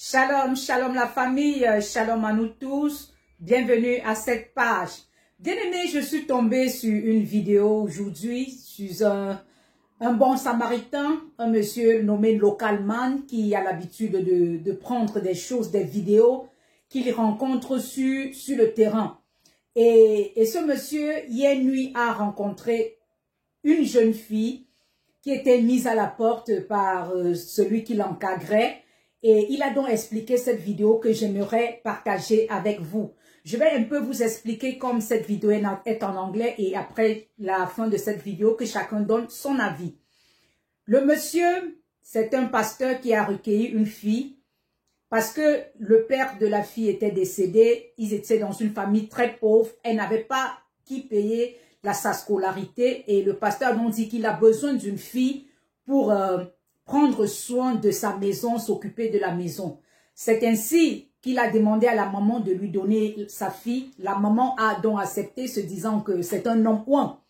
Shalom, shalom la famille, shalom à nous tous. Bienvenue à cette page. Bien-aimé, je suis tombée sur une vidéo aujourd'hui sur un bon samaritain, un monsieur nommé Localman qui a l'habitude de prendre des choses, des vidéos qu'il rencontre sur le terrain. Et ce monsieur, hier nuit, a rencontré une jeune fille qui était mise à la porte par celui qui l'encadrait. Et il a donc expliqué cette vidéo que j'aimerais partager avec vous. Je vais un peu vous expliquer comme cette vidéo est en anglais et après la fin de cette vidéo, que chacun donne son avis. Le monsieur, c'est un pasteur qui a recueilli une fille parce que le père de la fille était décédé. Ils étaient dans une famille très pauvre. Elle n'avait pas qui payer sa scolarité et le pasteur a donc dit qu'il a besoin d'une fille pour prendre soin de sa maison, s'occuper de la maison. C'est ainsi qu'il a demandé à la maman de lui donner sa fille. La maman a donc accepté, se disant que c'est un homme ouin.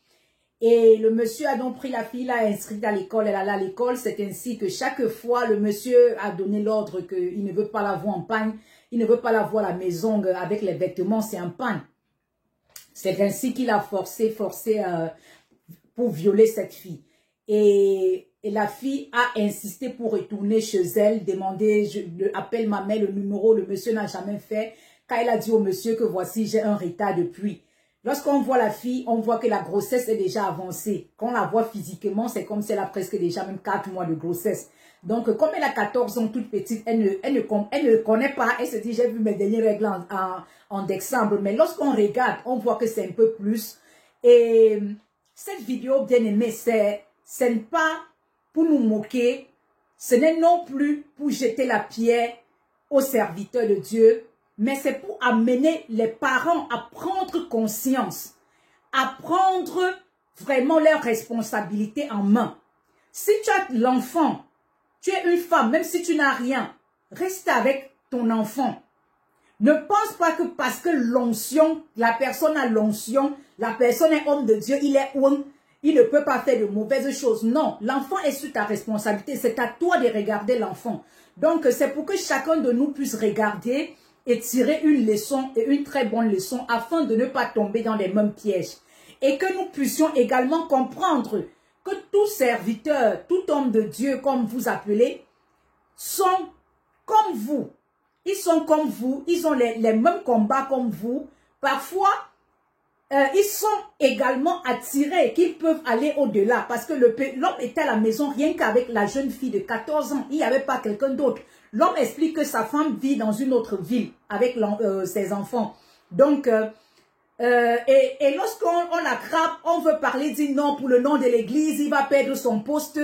Et le monsieur a donc pris la fille, l'a inscrite à l'école, elle allait à l'école. C'est ainsi que chaque fois, le monsieur a donné l'ordre qu'il ne veut pas la voir en panne. Il ne veut pas la voir à la maison avec les vêtements, c'est en panne. C'est ainsi qu'il a forcé pour violer cette fille. Et la fille a insisté pour retourner chez elle, demander, appelle ma mère, le numéro, le monsieur n'a jamais fait. Quand elle a dit au monsieur que voici, j'ai un retard depuis. Lorsqu'on voit la fille, on voit que la grossesse est déjà avancée. Quand on la voit physiquement, c'est comme si elle a presque déjà même 4 mois de grossesse. Donc, comme elle a 14 ans, toute petite, elle ne connaît pas. Elle se dit, j'ai vu mes dernières règles en décembre. Mais lorsqu'on regarde, on voit que c'est un peu plus. Et cette vidéo, bien aimée, ce n'est pas pour nous moquer. Ce n'est non plus pour jeter la pierre aux serviteurs de Dieu. Mais c'est pour amener les parents à prendre conscience, à prendre vraiment leurs responsabilités en main. Si tu as l'enfant, tu es une femme, même si tu n'as rien, reste avec ton enfant. Ne pense pas que parce que l'onction, la personne a l'onction, la personne est homme de Dieu, il est homme, il ne peut pas faire de mauvaises choses. Non, l'enfant est sur ta responsabilité, c'est à toi de regarder l'enfant. Donc c'est pour que chacun de nous puisse regarder et tirer une leçon, et une très bonne leçon, afin de ne pas tomber dans les mêmes pièges. Et que nous puissions également comprendre que tout serviteur, tout homme de Dieu, comme vous appelez, sont comme vous. Ils sont comme vous, ils ont les mêmes combats comme vous. Parfois, ils sont également attirés, qu'ils peuvent aller au-delà. Parce que l'homme était à la maison rien qu'avec la jeune fille de 14 ans. Il n'y avait pas quelqu'un d'autre. L'homme explique que sa femme vit dans une autre ville avec ses enfants. Donc, et lorsqu'on l'attrape, on veut parler, dit non, pour le nom de l'église, il va perdre son poste.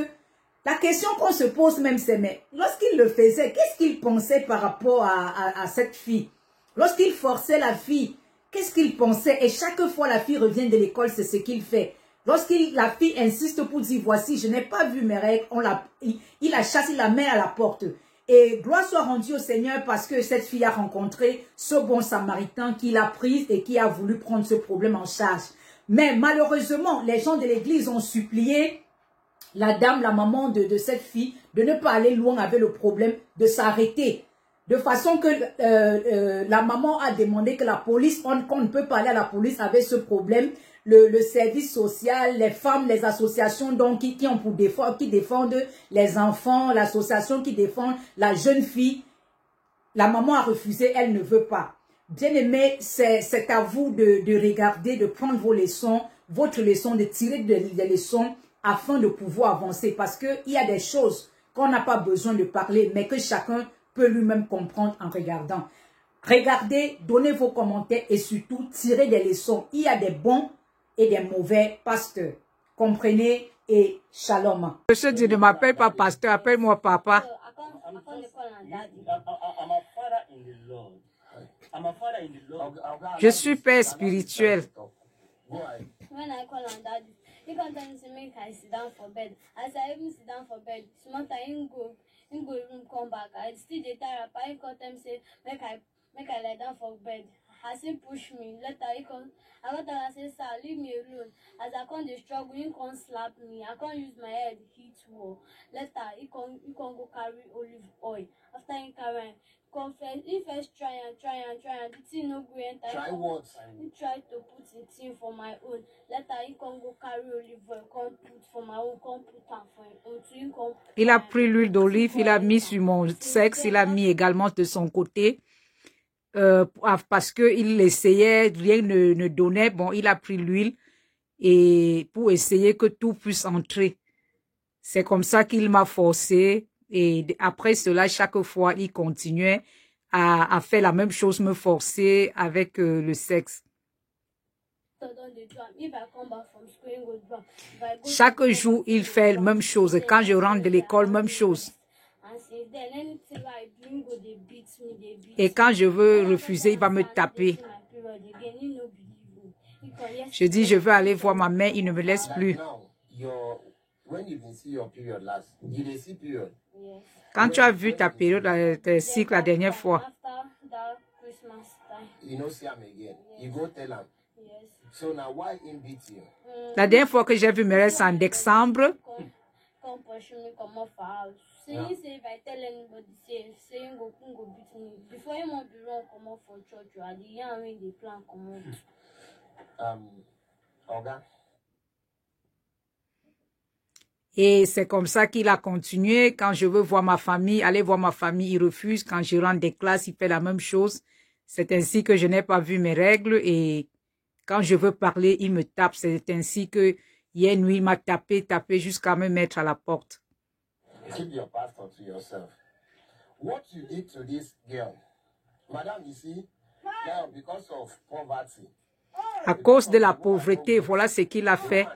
La question qu'on se pose même, c'est, mais lorsqu'il le faisait, qu'est-ce qu'il pensait par rapport à cette fille? Lorsqu'il forçait la fille, qu'est-ce qu'il pensait? Et chaque fois la fille revient de l'école, c'est ce qu'il fait. La fille insiste pour dire, voici, je n'ai pas vu mes règles, il la chasse, il la met à la porte. Et gloire soit rendue au Seigneur parce que cette fille a rencontré ce bon samaritain qui l'a prise et qui a voulu prendre ce problème en charge. Mais malheureusement, les gens de l'église ont supplié la dame, la maman de cette fille, de ne pas aller loin avec le problème, de s'arrêter. De façon que la maman a demandé que la police, qu'on ne peut pas aller à la police avec ce problème. Le service social, les femmes, les associations donc qui défendent les enfants, l'association qui défend la jeune fille. La maman a refusé, elle ne veut pas. Bien aimé, c'est à vous de regarder, de prendre vos leçons, votre leçon, de tirer des leçons afin de pouvoir avancer. Parce qu'il y a des choses qu'on n'a pas besoin de parler, mais que chacun peut lui-même comprendre en regardant. Regardez, donnez vos commentaires et surtout tirez des leçons. Il y a des bons et des mauvais pasteurs. Comprenez et shalom. Monsieur dit, ne m'appelle pas pasteur, appelle-moi papa. Je suis père spirituel. He come tell me to make I sit down for bed. As I even sit down for bed, small time go room come back. I still dey tire. I come tell me say make I lie down for bed. As he push me, later he come. I go tell am say sir, leave me alone. As I come dey struggle, he come slap me. I come use my head hit wall. Later he come go carry olive oil. After enter in current. Confess, if I try and the thing no go enter. Try what? He try to put it in for my own. Later he can go carry olive oil, come put for my own, come put am for him own. So he come. Il a pris l'huile d'olive, il a mis sur mon sexe, il a mis également de son côté. Parce que il essayait, rien ne donnait. Bon, il a pris l'huile et pour essayer que tout puisse entrer. C'est comme ça qu'il m'a forcé. Et après cela, chaque fois, il continuait à faire la même chose, me forcer avec le sexe. Chaque jour, il fait la même chose. Quand je rentre de l'école, même chose. Et quand je veux refuser, il va me taper. Je dis, je veux aller voir ma mère, il ne me laisse plus. Quand tu as vu ta période, tes cycles la dernière fois, la dernière fois que j'ai vu mes règles, c'est en décembre. Et c'est comme ça qu'il a continué. Quand je veux voir ma famille, aller voir ma famille, il refuse. Quand je rentre des classes, il fait la même chose. C'est ainsi que je n'ai pas vu mes règles. Et quand je veux parler, il me tape. C'est ainsi que hier nuit, il m'a tapé jusqu'à me mettre à la porte. Keep your pastor to yourself. What you did to this girl, madam, you see, now because of poverty. À cause de la pauvreté, voilà ce qu'il a fait.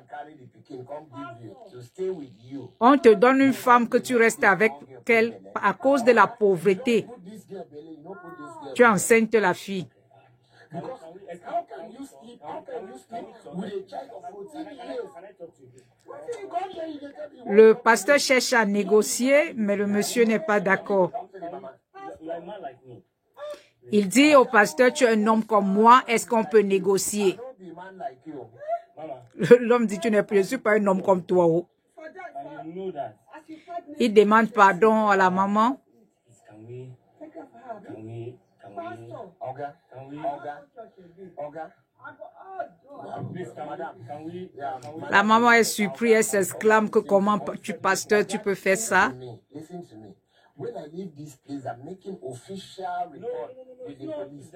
On te donne une femme que tu restes avec elle à cause de la pauvreté. Tu enseignes la fille. Le pasteur cherche à négocier, mais le monsieur n'est pas d'accord. Il dit au pasteur, tu es un homme comme moi, est-ce qu'on peut négocier? L'homme dit, je ne suis pas un homme comme toi. Il demande pardon à la maman. La maman est surprise, elle s'exclame que comment tu pasteur, tu peux faire ça? When I leave this place, I'm making official report with the police.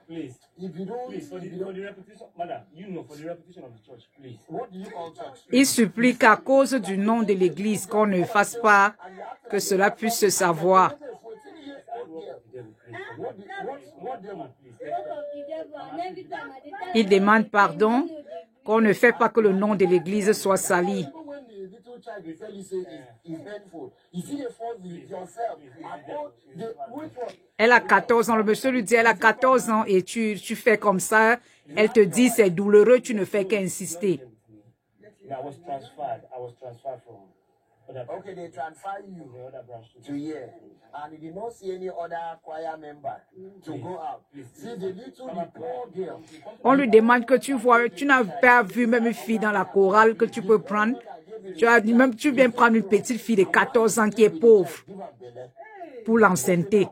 Please. If you don't, please, for the reputation, madam, you know, for the reputation of the church, please. What do you call church? Il supplie qu'à cause du nom de l'église, qu'on ne fasse pas que cela puisse se savoir. Il demande pardon, qu'on ne fait pas que le nom de l'église soit sali. Elle a 14 ans. Le monsieur lui dit, elle a 14 ans et tu fais comme ça. Elle te dit, c'est douloureux, tu ne fais qu'insister. Okay, they transfer you to here, and you did not see any other choir member to go out. See the poor girl. On lui demande que tu vois, tu n'as pas vu même une fille dans la chorale que tu peux prendre. Tu viens prendre une petite fille de 14 ans qui est pauvre pour l'ancienneté.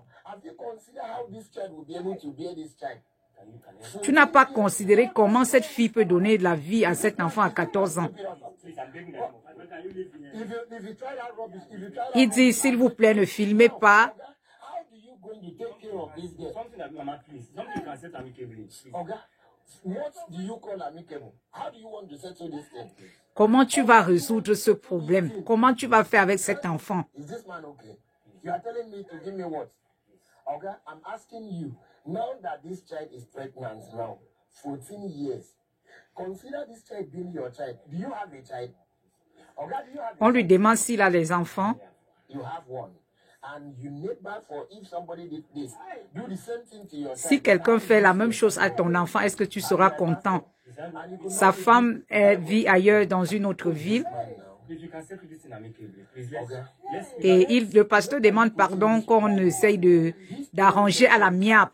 Tu n'as pas considéré comment cette fille peut donner de la vie à cet enfant à 14 ans. Il dit, s'il vous plaît, ne filmez pas. Comment tu vas résoudre ce problème? Comment tu vas faire avec cet enfant? Now that this child is pregnant now, 14 years, consider this child being your child. Do you have a child? On lui demande s'il a des enfants. You have one. And you need back for if somebody did this. Do the same thing to your child. Si quelqu'un fait la même chose à ton enfant, est-ce que tu seras content? Sa femme vit ailleurs dans une autre ville. Et le pasteur demande pardon qu'on essaye d'arranger à l'amiable.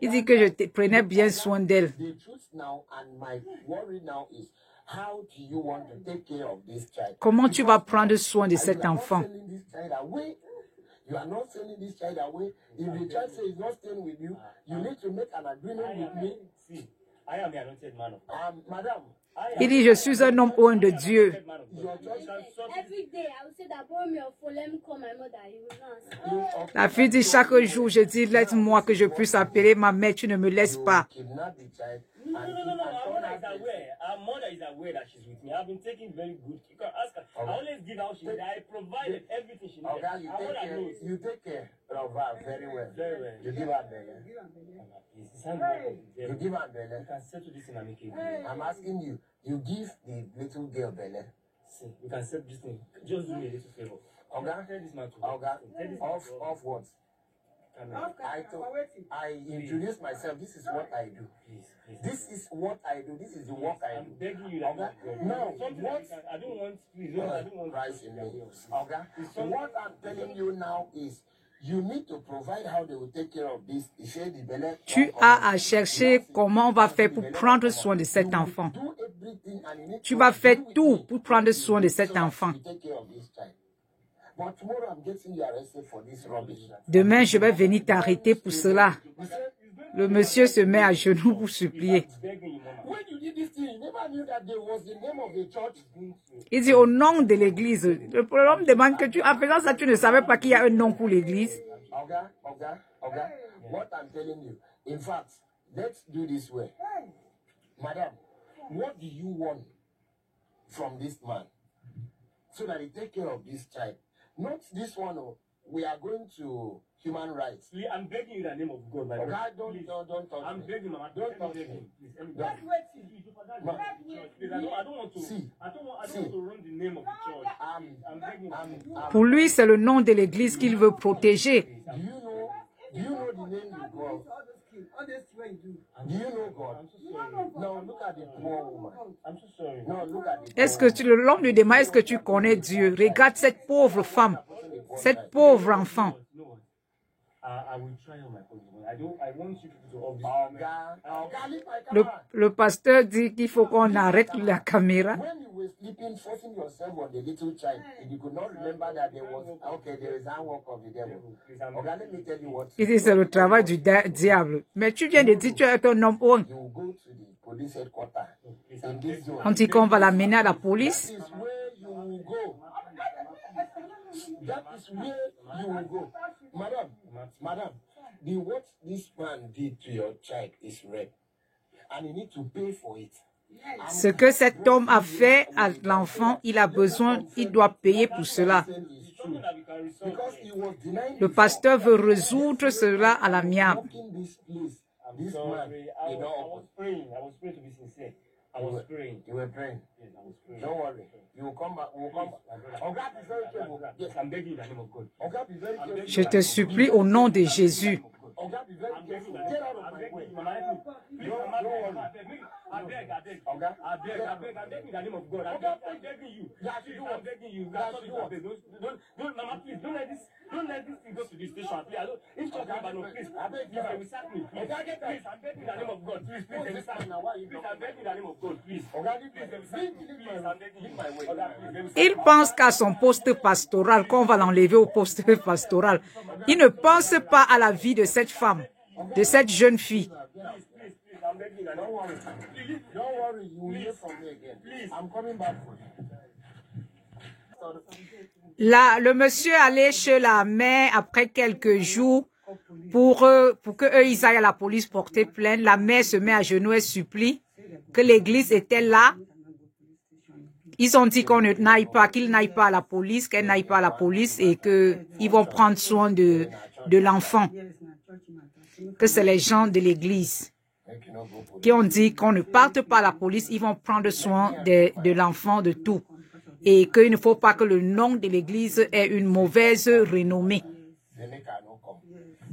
Il dit que je prenais bien soin d'elle. How do you want to take care of this child? Comment tu vas prendre soin de cet enfant? You are not sending this child away. If the child says he's not staying with you, you need to make an agreement with me. See, I am the anointed man of God. Madam. Il dit, je suis un homme oint de Dieu. Every day, I will say that borrow me your phone, let me call my mother. You will not answer. La fille dit, chaque jour, je dis, laisse-moi que je puisse appeler ma mère, tu ne me laisses pas. No. Our mother is aware that she's with me. I've been taking very good. You can ask her. I always give how she did. I provided everything she needed. Okay, you take care of her very well. Very well. You give her belly. You give her belly. You can settle this in amicable. I'm asking you. You give the little girl belly. See, you can settle this thing. Just do me a little favor. Okay. Tell this man to. Okay. Off what? I introduce myself. This is what I do. This is what I do. This is the work I do. I'm begging you. Okay? No, what? I don't want. Please, I don't want. Price in me. Okay. What I'm telling you now is, you need to provide how they will take care of this. Tu as à chercher comment on va faire pour prendre soin de cet enfant. Tu vas faire tout pour prendre soin de cet enfant. Demain, je vais venir t'arrêter pour cela. Le monsieur se met à genoux pour supplier. Il dit au nom de l'église. Le problème demande que tu, en faisant ça, tu ne savais pas qu'il y a un nom pour l'église. What I'm telling you. In fact, let's do this way. Madam, what do you want from this man? So that he take care of this child. Not this one. Oh, we are going to human rights. Please, I'm begging you in the name of God. Okay, don't touch I'm begging, Mama. Don't touch him. Please, I don't want to. See, I don't want to run the name of the church. I'm begging. Pour lui, c'est le nom de l'église qu'il veut protéger. Do you know the name you go? Do you know God? I'm so sorry. No, look at the poor woman. I'm so sorry. No, look at the. Est-ce que l'homme lui demande, est-ce que tu connais Dieu? Regarde cette pauvre femme, cette pauvre enfant. I will try on my phone. I want you to Le pasteur dit qu'il faut qu'on arrête la caméra. When you were sleeping, forcing yourself on the little child, and you could not remember that there was there is a work of the devil. Okay, let me tell you what. Il dit c'est le travail du diable. Mais tu viens de dire tu es un homme oint. You will go to the police headquarters in this zone. On dit qu'on va l'amener à la police. That is where you will go. That is where you will go. Madam, what this man did to your child is rape. And you need to pay for it. Ce que cet homme a fait à l'enfant, il a besoin, il doit payer pour cela. Le pasteur veut résoudre cela à l'amiable. I was praying. You were praying? Yes, I was praying. Don't worry. You will come back. We'll come back. Oh, God, be very careful. Yes, I'm begging you in the name of God. Oh, God, be very careful. Je te supplie au nom de Jésus. Oh, God, be very careful. Get out of my way. I beg. I'm begging in the name of God. I'm begging you. I'm begging you. Don't, Mama, please, don't let this thing go to the station. Please, if church member no, please, I beg you, they will sack me. Please, I'm begging in the name of God. Please, they will sack me. Please, I'm begging in the name of God. Please, please, they will sack me. Please, I'm begging my way. Il pense qu'à son poste pastoral, qu'on va l'enlever au poste pastoral. Il ne pense pas à la vie de cette femme, de cette jeune fille. Don't worry, you will hear from me again. Please, I'm coming back for you. Là, le monsieur allait chez la mère après quelques jours pour que eux ils aillent à la police porter plainte. La mère se met à genoux et supplie que l'église était là. Ils ont dit qu'on n'aille pas, qu'il n'aille pas à la police, qu'elle n'aille pas à la police et que ils vont prendre soin de l'enfant. Que c'est les gens de l'église qui ont dit qu'on ne parte pas à la police, ils vont prendre soin de l'enfant, de tout. Et qu'il ne faut pas que le nom de l'église ait une mauvaise renommée.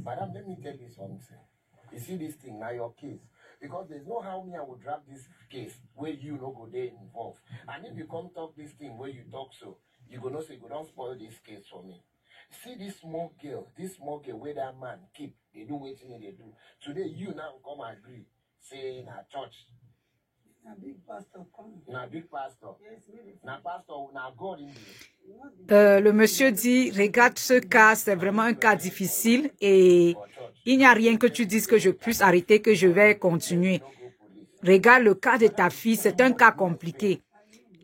Madam, let me tell you something. You see this thing now, your case. Because there's no how me I will drag this case where you no go there involved. And if you come talk this thing where you talk so, you go no say, go don't spoil this case for me. See this small girl where that man keep, they do waiting they do. Today you now come agree, say in our church. Le monsieur dit, regarde ce cas, c'est vraiment un cas difficile et il n'y a rien que tu dises que je puisse arrêter, que je vais continuer. Regarde le cas de ta fille, c'est un cas compliqué.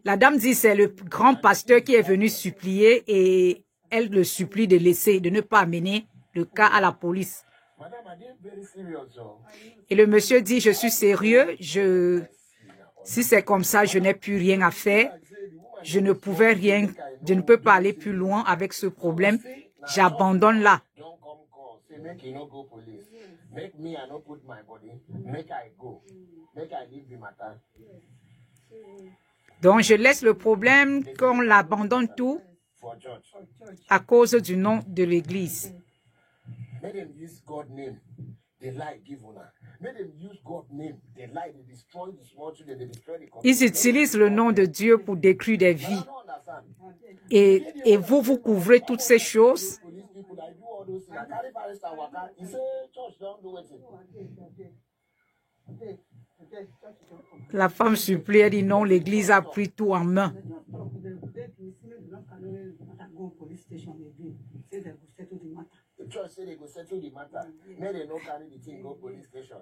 La dame dit, c'est le grand pasteur qui est venu supplier et elle le supplie de laisser, de ne pas amener le cas à la police. Et le monsieur dit, je suis sérieux, si c'est comme ça, je n'ai plus rien à faire. Je ne peux pas aller plus loin avec ce problème. J'abandonne là. Donc, je laisse le problème qu'on l'abandonne tout à cause du nom de l'église. Ils utilisent le nom de Dieu pour détruire des vies. Et vous couvrez toutes ces choses. La femme supplie, elle dit non, l'église a pris tout en main. The church say they go settle the matter. May they not carry the thing go police station.